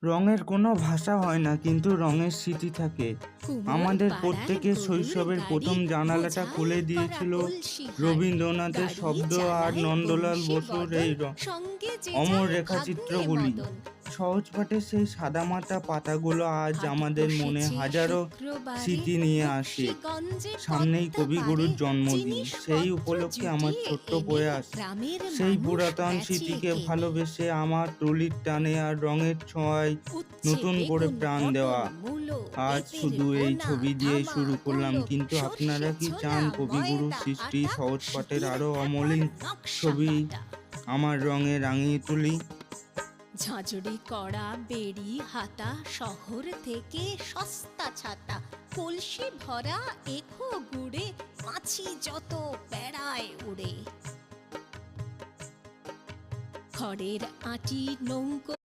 রঙের কোনো ভাষা হয় না, কিন্তু রঙের স্মৃতি থাকে। কুমোর আমাদের পাড়ার প্রত্যেকের গরুর শৈশবের গাড়ি, প্রথম জানালাটা বোঝাই খুলে করা দিয়েছিল কলসি হাঁড়ি, রবীন্দ্রনাথের গাড়ি শব্দ আর চালায় নন্দলাল বংশী বসুর বদন, এই সঙ্গে যে অমর যায় ভাগ্নে রেখাচিত্রগুলি। মদন। সহজ পাঠের সেই সাদামাটা পাতাগুলো আজ হাট আমাদের মনে বসেছে হাজারো শুক্রবারে, স্মৃতি নিয়ে আসে। বক্সিগঞ্জে সামনেই পদ্মা কবিগুরুর পারে, জন্মদিন, সেই জিনিসপত্র উপলক্ষে আমার জুটিয়ে ছোট্ট এনে প্রয়াস গ্রামের সেই মানুষ পুরাতন বেচে স্মৃতিকে কেনে। ভালোবেসে আমার ট্রলির টানে আর রঙের ছোঁয়ায় উচ্ছে নতুন করে বেগুন প্রাণ পটল দেওয়া। মূলো আজ বেতের শুধু এই বোনা, ছবি দিয়েই ধামা শুরু করলাম, কুলো, কিন্তু সর্ষে আপনারা কি ছোলা, চান কবিগুরুর ময়দা সৃষ্টি আটা, সহজ পাঠের সুতির আরো কাঁথার অমলিন নকশা ছবি কাটা। আমার রঙে রাঙিয়ে তুলি? ঝাঁঝরি কড়া বেড়ি হাতা, শহর থেকে সস্তা ছাতা, কলসি ভরা এখো গুড়ে, মাছি যত বেড়ায় উড়ে। খড়ের আঁটি নৌকো